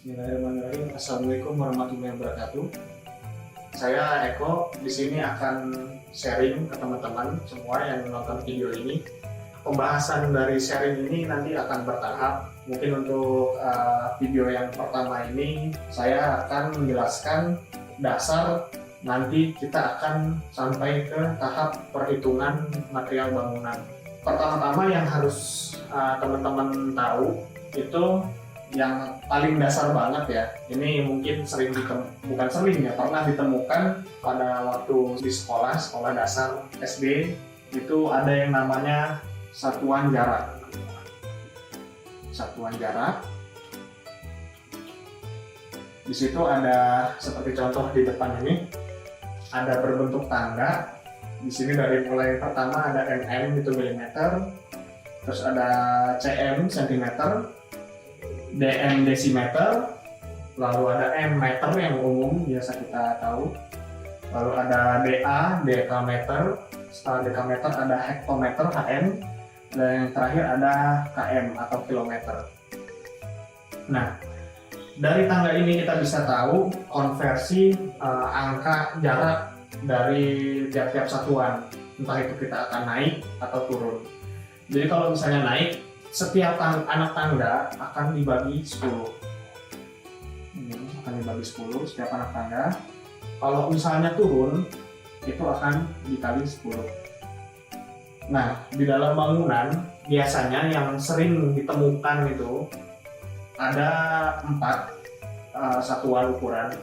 Bismillahirrahmanirrahim. Assalamualaikum warahmatullahi wabarakatuh. Saya Eko di sini akan sharing ke teman-teman semua yang menonton video ini. Pembahasan dari sharing ini nanti akan bertahap. Mungkin untuk video yang pertama ini saya akan menjelaskan dasar. Nanti kita akan sampai ke tahap perhitungan material bangunan. Pertama-tama yang harus teman-teman tahu itu yang paling dasar banget ya. Ini mungkin bukan sering ya, pernah ditemukan pada waktu di sekolah dasar SD itu ada yang namanya satuan jarak. Satuan jarak. Di situ ada seperti contoh di depan ini, ada berbentuk tangga. Di sini dari mulai pertama ada mm itu milimeter, terus ada cm sentimeter, dm desimeter, lalu ada m meter yang umum biasa kita tahu, lalu ada da dekameter, setelah dekameter ada hektometer hm, dan yang terakhir ada km atau kilometer. Nah, dari tangga ini kita bisa tahu konversi angka jarak dari tiap-tiap satuan, entah itu kita akan naik atau turun. Jadi kalau misalnya naik, setiap anak tangga akan dibagi 10. Ini akan dibagi 10 setiap anak tangga. Kalau misalnya turun, itu akan dikali 10. Nah, di dalam bangunan biasanya yang sering ditemukan itu ada 4 satuan ukuran.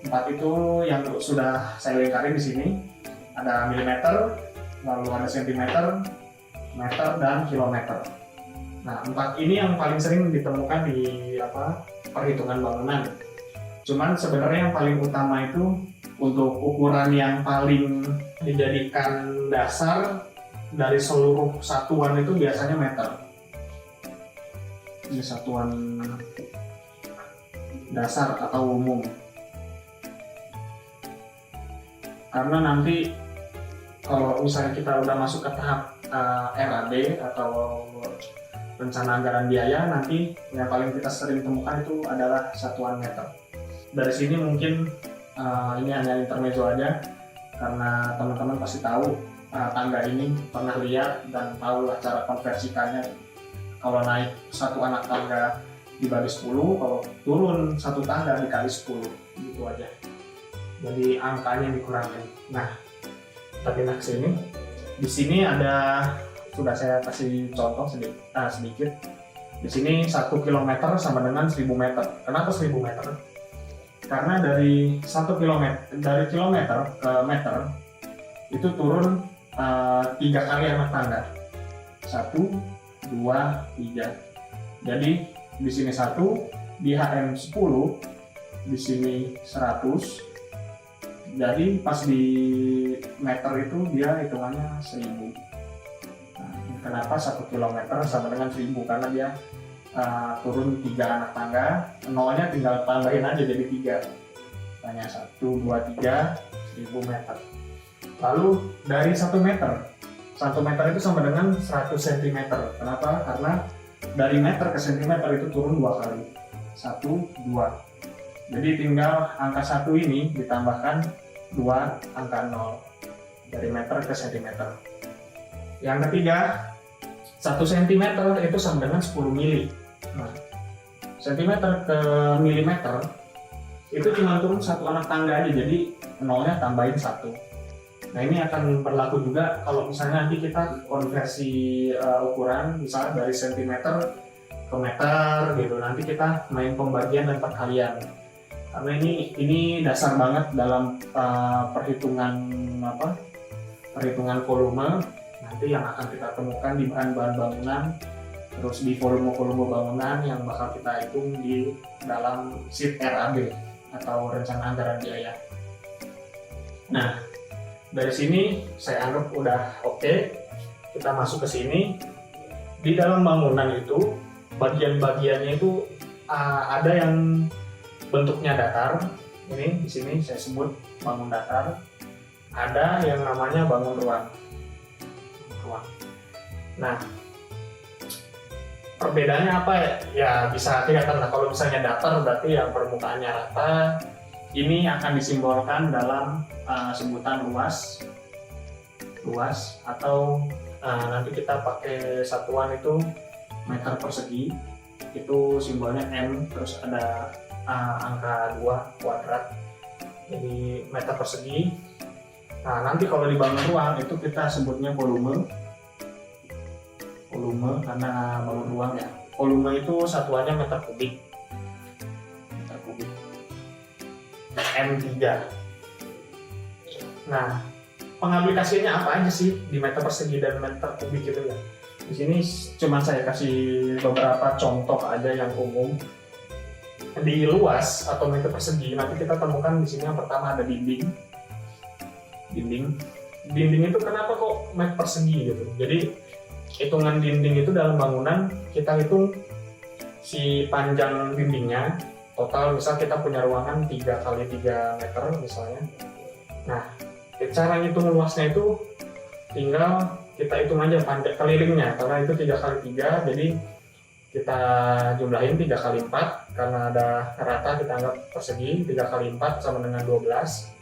4 itu yang sudah saya lingkari di sini. Ada milimeter, lalu ada sentimeter, meter, dan kilometer. Nah, 4 ini yang paling sering ditemukan di perhitungan bangunan. Cuman sebenarnya yang paling utama itu untuk ukuran yang paling dijadikan dasar dari seluruh satuan itu biasanya meter. Ini satuan dasar atau umum. Karena nanti kalau misalnya kita udah masuk ke tahap RAB atau rencana anggaran biaya, nanti yang paling kita sering temukan itu adalah satuan meter. Dari sini mungkin ini hanya intermezzo aja, karena teman-teman pasti tahu tangga ini, pernah lihat dan tahu lah cara konversikannya. Kalau naik satu anak tangga dibagi 10, kalau turun satu tangga dikali 10, gitu aja. Jadi angkanya dikurangin. Nah, kita pindah ke sini. Di sini ada, sudah saya kasih contoh sedikit. Di sini 1 km sama dengan 1000 meter. Kenapa 1000 meter? Karena dari 1 km, dari kilometer ke meter itu turun 3 kali anak tangga. 1, 2, 3. Jadi di sini 1, di HM 10, di sini 100. Jadi pas di meter itu dia hitungannya 1000. Nah, kenapa 1 km sama dengan 1000? Karena dia turun 3 anak tangga, nolnya tinggal tambahin aja jadi 3. Tanya 1, 2, 3, 1000 meter. Lalu dari 1 meter, 1 meter itu sama dengan 100 cm. Kenapa? Karena dari meter ke cm itu turun 2 kali. 1, 2. Jadi tinggal angka 1 ini ditambahkan 2 angka 0 dari meter ke cm. Yang ketiga, 1 cm itu sama dengan 10 mili. Nah, cm ke milimeter itu cuma turun 1 anak tangga aja, jadi nolnya tambahin 1. Nah, ini akan berlaku juga kalau misalnya nanti kita konversi ukuran, misalnya dari cm ke meter gitu. Nanti kita main pembagian dan perkalian. Karena ini dasar banget dalam perhitungan volume nanti yang akan kita temukan di bahan-bahan bangunan, terus di volume-volume bangunan yang bakal kita hitung di dalam sheet RAB atau rencana anggaran biaya. Nah, dari sini saya anggap udah oke. Kita masuk ke sini. Di dalam bangunan itu bagian-bagiannya itu ada yang bentuknya datar. Ini di sini saya sebut bangun datar. Ada yang namanya bangun ruang. Nah, perbedaannya apa ya? Ya bisa kelihatan lah, kalau misalnya datar berarti yang permukaannya rata. Ini akan disimbolkan dalam sebutan luas atau nanti kita pakai satuan itu meter persegi, itu simbolnya M, terus ada angka 2 kuadrat, jadi meter persegi. Nah nanti kalau dibangun ruang itu kita sebutnya volume karena bangun ruang ya. Volume itu satuannya meter kubik M3. Nah, pengaplikasiannya apa aja sih di meter persegi dan meter kubik itu ya? Di sini cuma saya kasih beberapa contoh aja yang umum. Di luas atau meter persegi nanti kita temukan di sini yang pertama ada dinding. Dinding itu kenapa kok meter persegi gitu? Jadi hitungan dinding itu dalam bangunan kita hitung si panjang dindingnya. Total misal kita punya ruangan 3 kali 3 meter misalnya. Nah, cara ngitung luasnya itu tinggal kita hitung aja panjang kelilingnya, karena itu 3 kali 3, jadi kita jumlahin 3 kali 4, karena ada rata kita anggap persegi, 3 kali 4 sama dengan 12.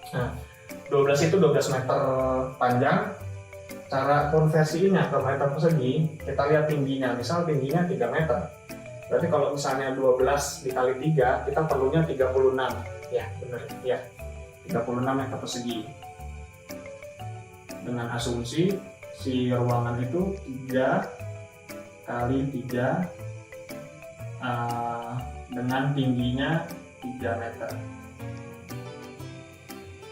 Nah, 12 itu 12 meter panjang. Cara konversinya ke meter persegi, kita lihat tingginya, misal tingginya 3 meter. Berarti kalau misalnya 12 dikali 3, kita perlunya 36. Ya, benar. Ya, 36 meter persegi. Dengan asumsi si ruangan itu 3 kali 3 dengan tingginya 3 meter.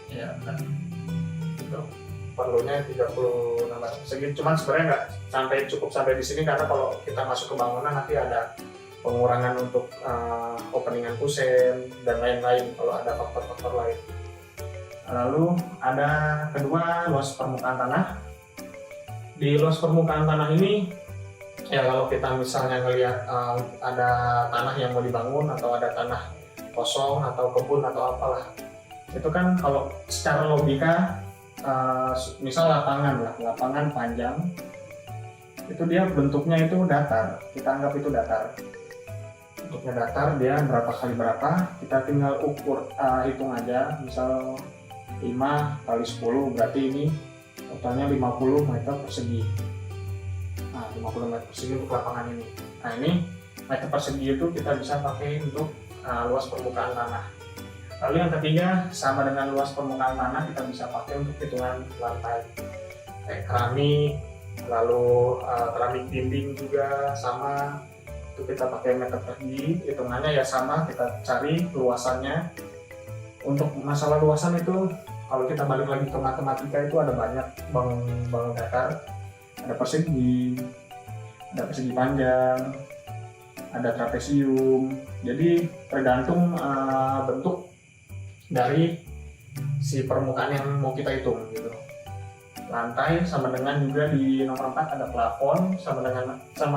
Ya, benar. Itu perlunya 36 meter persegi. Cuman sebenarnya nggak cukup sampai di sini, karena kalau kita masuk ke bangunan nanti ada pengurangan untuk openingan kusen dan lain-lain kalau ada faktor-faktor lain. Lalu ada kedua, luas permukaan tanah. Di luas permukaan tanah ini ya kalau kita misalnya ngelihat ada tanah yang mau dibangun atau ada tanah kosong atau kebun atau apalah, itu kan kalau secara logika misal lapangan panjang itu dia bentuknya itu datar, kita anggap itu datar. Bentuknya datar, dia berapa kali berapa, kita tinggal ukur, hitung aja, misal 5 kali 10, berarti ini totalnya 50 meter persegi. Nah, 50 meter persegi untuk lapangan ini. Nah, ini meter persegi itu kita bisa pakai untuk luas permukaan tanah. Lalu yang ketiga, sama dengan luas permukaan tanah, kita bisa pakai untuk hitungan lantai. Kayak keramik, lalu keramik dinding juga sama. Itu kita pakai meter persegi, hitungannya ya sama, kita cari luasannya. Untuk masalah luasan itu kalau kita balik lagi ke matematika itu ada banyak bangun datar, ada persegi panjang, ada trapesium. Jadi tergantung bentuk dari si permukaan yang mau kita hitung gitu. Lantai sama dengan juga di nomor 4 ada plafon, sama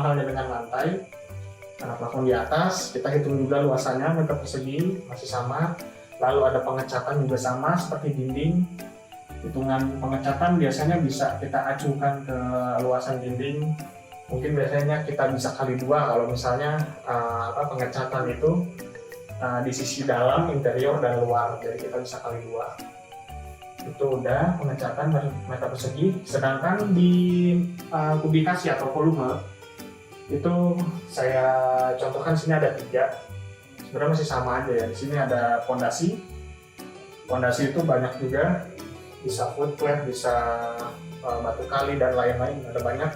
halnya dengan lantai. Karena plafon di atas, kita hitung juga luasannya meter persegi, masih sama. Lalu ada pengecatan juga sama seperti dinding. Hitungan pengecatan biasanya bisa kita acukan ke luasan dinding. Mungkin biasanya kita bisa kali 2 kalau misalnya pengecatan itu di sisi dalam, interior, dan luar. Jadi kita bisa kali 2. Itu udah pengecatan meter persegi. Sedangkan di kubikasi atau volume itu saya contohkan sini ada 3. Sebenarnya masih sama aja ya. Di sini ada fondasi. Fondasi itu banyak juga, bisa foot flat, bisa batu kali dan lain-lain. Ada banyak.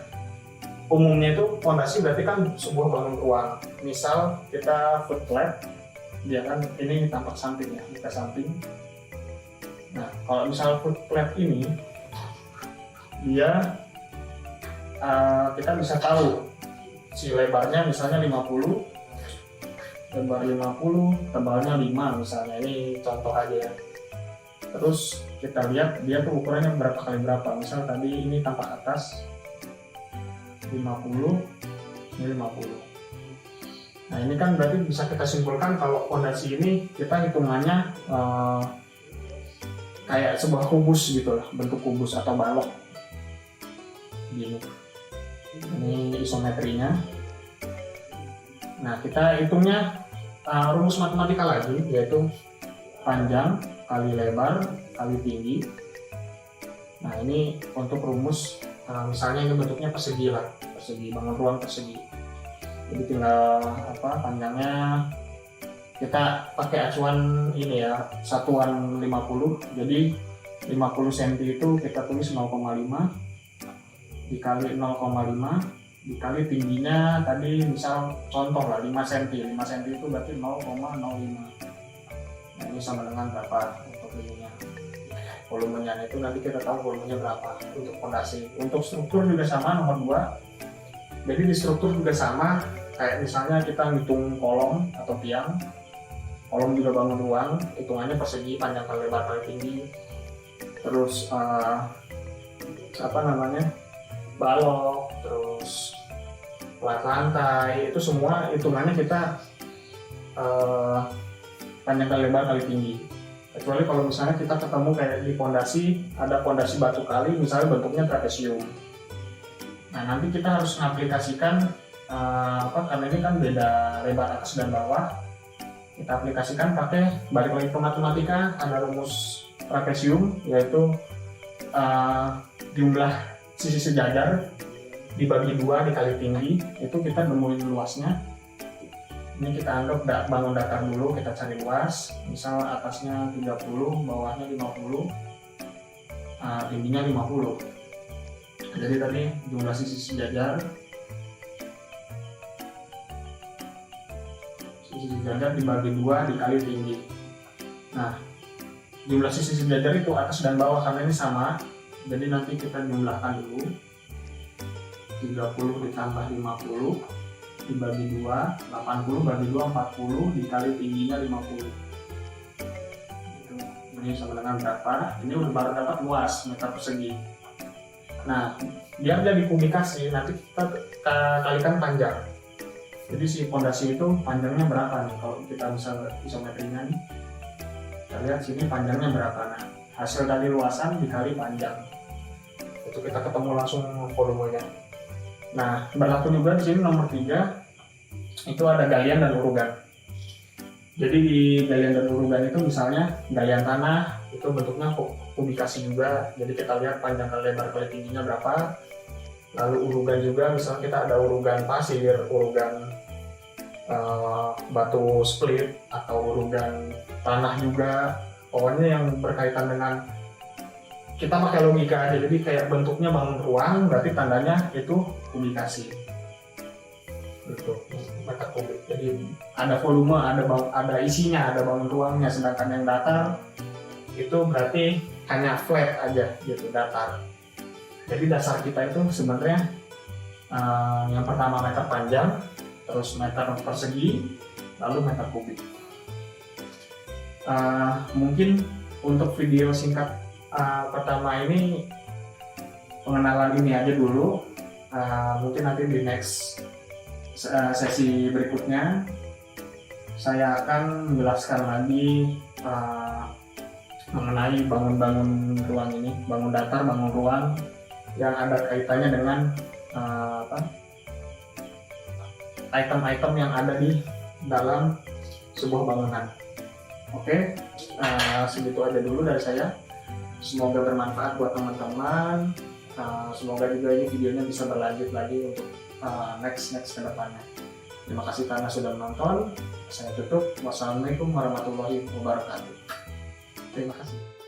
Umumnya itu fondasi berarti kan sebuah bangun ruang. Misal kita foot flat, dia kan ini tampak samping ya, kita samping. Nah, kalau misal foot flat ini, dia kita bisa tahu si lebarnya misalnya 50, lebar 50, tebalnya 5 misalnya, ini contoh aja ya. Terus kita lihat dia tuh ukurannya berapa kali berapa, misal tadi ini tampak atas 50, ini 50. Nah ini kan berarti bisa kita simpulkan kalau fondasi ini kita hitungannya kayak sebuah kubus gitu lah, bentuk kubus atau balok gini. Ini isometrinya. Nah, kita hitungnya rumus matematika lagi, yaitu panjang kali lebar kali tinggi. Nah, ini untuk rumus misalnya ini bentuknya persegi lah, persegi, bangun ruang persegi. Jadi tinggal panjangnya kita pakai acuan ini ya, satuan 50. Jadi 50 cm itu kita tulis 0,5 dikali 0,5 dikali tingginya tadi misal contoh lah 5 cm. 5 cm itu berarti 0,05. Nah, ini sama dengan berapa untuk ininya. Volumenya itu nanti kita tahu volumenya berapa untuk fondasi. Untuk struktur juga sama, nomor 2. Jadi di struktur juga sama, kayak misalnya kita ngitung kolom atau tiang. Kolom juga bangun ruang, hitungannya persegi, panjang kali lebar kali tinggi. Terus balok, terus plat lantai, itu semua hitungannya kita panjang kali lebar kali tinggi. Kecuali kalau misalnya kita ketemu kayak di fondasi, ada fondasi batu kali, misalnya bentuknya trapesium. Nah, nanti kita harus mengaplikasikan karena ini kan beda lebar atas dan bawah. Kita aplikasikan pakai, balik lagi ke matematika, ada rumus trapesium, yaitu jumlah sisi sejajar dibagi 2 dikali tinggi, itu kita nemuin luasnya. Ini kita anggap bangun datar dulu, kita cari luas, misal atasnya 30, bawahnya 50, tingginya 50. Jadi tadi jumlah sisi sejajar dibagi 2 dikali tinggi. Nah, jumlah sisi sejajar itu atas dan bawah karena ini sama, jadi nanti kita jumlahkan dulu. 30 ditambah 50 dibagi 2, 80 bagi 2 40 dikali tingginya 50. Ini sama dengan berapa? Ini udah baru dapat luas meter persegi. Nah, biar jadi kubikasi nanti kita kalikan panjang. Jadi si fondasi itu panjangnya berapa nih? Kalau kita bisa isometrinya nih, kita lihat sini panjangnya berapa. Nah, hasil dari luasan dikali panjang, itu kita ketemu langsung volumenya. Nah, berlaku juga di sini nomor 3, itu ada galian dan urugan. Jadi di galian dan urugan itu misalnya galian tanah itu bentuknya kubikasi juga. Jadi kita lihat panjang kali lebar kali tingginya berapa. Lalu urugan juga, misalnya kita ada urugan pasir, urugan batu split, atau urugan tanah juga. Pokoknya yang berkaitan dengan, kita pakai logika aja, jadi kayak bentuknya bangun ruang, berarti tandanya itu kubikasi. Gitu, meter kubik. Jadi ada volume, ada isinya, ada bangun ruangnya. Sedangkan yang datar itu berarti hanya flat aja gitu, datar. Jadi dasar kita itu sebenarnya yang pertama meter panjang, terus meter persegi, lalu meter kubik. Mungkin untuk video singkat pertama ini pengenalan ini aja dulu. Mungkin nanti di next sesi berikutnya saya akan menjelaskan lagi mengenai bangun ruang ini, bangun datar, bangun ruang yang ada kaitannya dengan item-item yang ada di dalam sebuah bangunan. Oke, segitu aja dulu dari saya. Semoga bermanfaat buat teman-teman. Semoga juga ini videonya bisa berlanjut lagi untuk next ke depannya. Terima kasih karena sudah menonton. Saya tutup. Wassalamualaikum warahmatullahi wabarakatuh. Terima kasih.